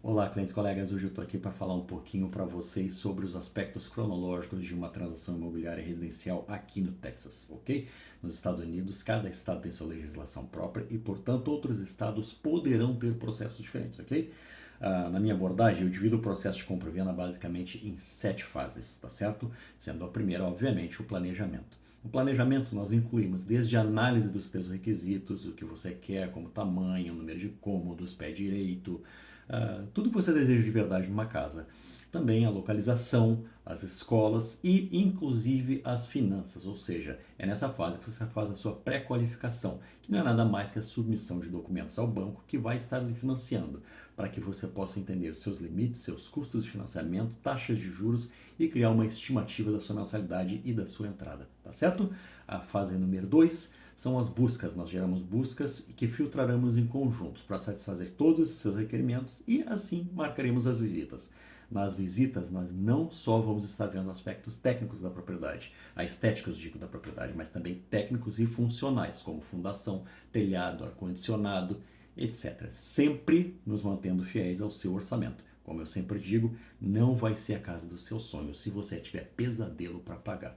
Olá, clientes, colegas. Hoje eu estou aqui para falar um pouquinho para vocês sobre os aspectos cronológicos de uma transação imobiliária residencial aqui no Texas, ok? Nos Estados Unidos, cada estado tem sua legislação própria e, portanto, outros estados poderão ter processos diferentes, ok? Na minha abordagem, eu divido o processo de compra e venda basicamente em 7 fases, tá certo? Sendo a primeira, obviamente, o planejamento. No planejamento, nós incluímos desde a análise dos teus requisitos, o que você quer, como tamanho, número de cômodos, pé direito, tudo que você deseja de verdade numa casa. Também a localização, as escolas e inclusive as finanças, ou seja, é nessa fase que você faz a sua pré-qualificação, que não é nada mais que a submissão de documentos ao banco que vai estar lhe financiando, para que você possa entender os seus limites, seus custos de financiamento, taxas de juros e criar uma estimativa da sua mensalidade e da sua entrada, tá certo? A fase número 2 são as buscas. Nós geramos buscas que filtraremos em conjuntos para satisfazer todos os seus requerimentos e assim marcaremos as visitas. Nas visitas, nós não só vamos estar vendo aspectos técnicos da propriedade, a estética, eu digo, da propriedade, mas também técnicos e funcionais, como fundação, telhado, ar-condicionado, etc. Sempre nos mantendo fiéis ao seu orçamento. Como eu sempre digo, não vai ser a casa dos seus sonhos se você tiver pesadelo para pagar.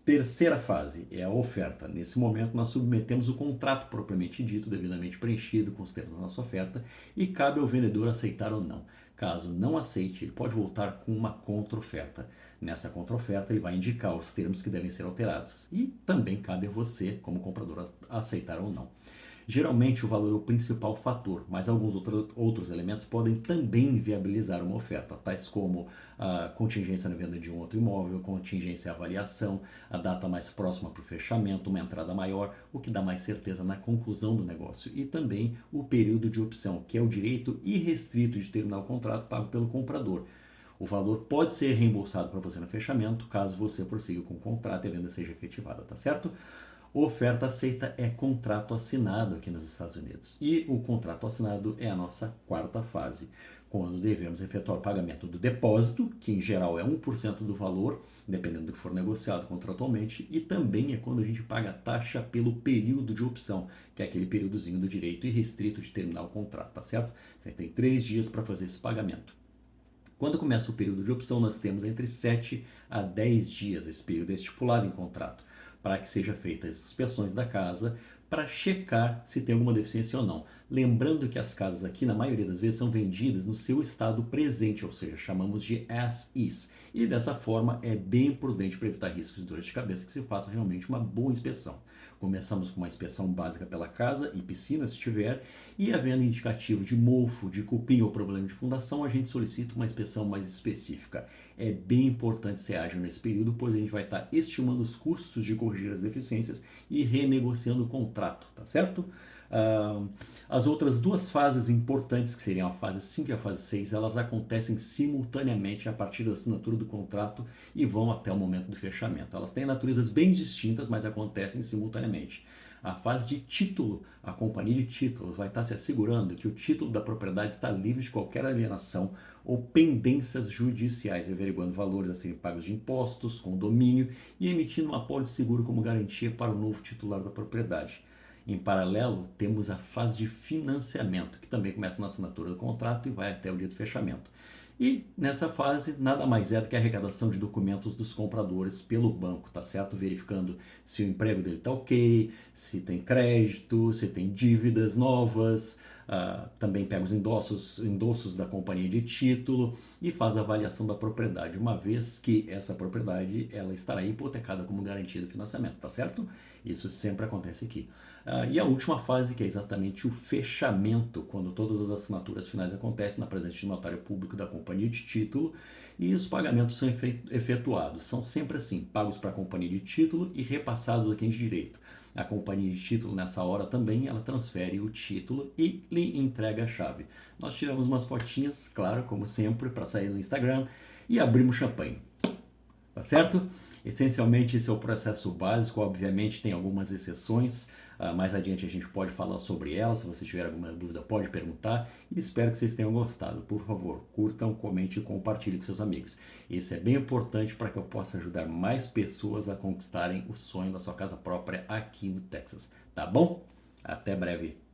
Terceira fase é a oferta. Nesse momento, nós submetemos o contrato propriamente dito, devidamente preenchido com os termos da nossa oferta, e cabe ao vendedor aceitar ou não. Caso não aceite, ele pode voltar com uma contra-oferta. Nessa contra-oferta, ele vai indicar os termos que devem ser alterados. E também cabe a você, como comprador, aceitar ou não. Geralmente o valor é o principal fator, mas alguns outros elementos podem também viabilizar uma oferta, tais como a contingência na venda de um outro imóvel, contingência à avaliação, a data mais próxima para o fechamento, uma entrada maior, o que dá mais certeza na conclusão do negócio, e também o período de opção, que é o direito irrestrito de terminar o contrato pago pelo comprador. O valor pode ser reembolsado para você no fechamento, caso você prossiga com o contrato e a venda seja efetivada, tá certo? Oferta aceita é contrato assinado aqui nos Estados Unidos. E o contrato assinado é a nossa quarta fase, quando devemos efetuar o pagamento do depósito, que em geral é 1% do valor, dependendo do que for negociado contratualmente, e também é quando a gente paga a taxa pelo período de opção, que é aquele períodozinho do direito irrestrito de terminar o contrato, tá certo? Você tem 3 dias para fazer esse pagamento. Quando começa o período de opção, nós temos entre 7 a 10 dias, esse período é estipulado em contrato, para que seja feitas as inspeções da casa para checar se tem alguma deficiência ou não. Lembrando que as casas aqui, na maioria das vezes, são vendidas no seu estado presente, ou seja, chamamos de as is. E dessa forma é bem prudente para evitar riscos de dores de cabeça que se faça realmente uma boa inspeção. Começamos com uma inspeção básica pela casa e piscina, se tiver, e havendo indicativo de mofo, de cupim ou problema de fundação, a gente solicita uma inspeção mais específica. É bem importante ser ágil nesse período, pois a gente vai estar estimando os custos de corrigir as deficiências e renegociando o contrato, tá certo? As outras 2 fases importantes, que seriam a fase 5 e a fase 6, elas acontecem simultaneamente a partir da assinatura do contrato e vão até o momento do fechamento. Elas têm naturezas bem distintas, mas acontecem simultaneamente. A fase de título, a companhia de títulos vai estar se assegurando que o título da propriedade está livre de qualquer alienação ou pendências judiciais, averiguando valores a serem pagos de impostos, condomínio e emitindo uma apólice de seguro como garantia para o novo titular da propriedade. Em paralelo, temos a fase de financiamento, que também começa na assinatura do contrato e vai até o dia do fechamento. E nessa fase, nada mais é do que a arrecadação de documentos dos compradores pelo banco, tá certo? Verificando se o emprego dele tá ok, se tem crédito, se tem dívidas novas, também pega os endossos da companhia de título e faz a avaliação da propriedade, uma vez que essa propriedade ela estará hipotecada como garantia do financiamento, tá certo? Isso sempre acontece aqui. E a última fase, que é exatamente o fechamento, quando todas as assinaturas finais acontecem na presença de notário público da companhia de título e os pagamentos são efetuados. São sempre assim, pagos para a companhia de título e repassados a quem de direito. A companhia de título, nessa hora também, ela transfere o título e lhe entrega a chave. Nós tiramos umas fotinhas, claro, como sempre, para sair no Instagram e abrimos champanhe. Tá certo? Essencialmente esse é o processo básico, obviamente tem algumas exceções, mais adiante a gente pode falar sobre elas, se você tiver alguma dúvida pode perguntar e espero que vocês tenham gostado. Por favor, curtam, comentem e compartilhem com seus amigos. Isso é bem importante para que eu possa ajudar mais pessoas a conquistarem o sonho da sua casa própria aqui no Texas, tá bom? Até breve!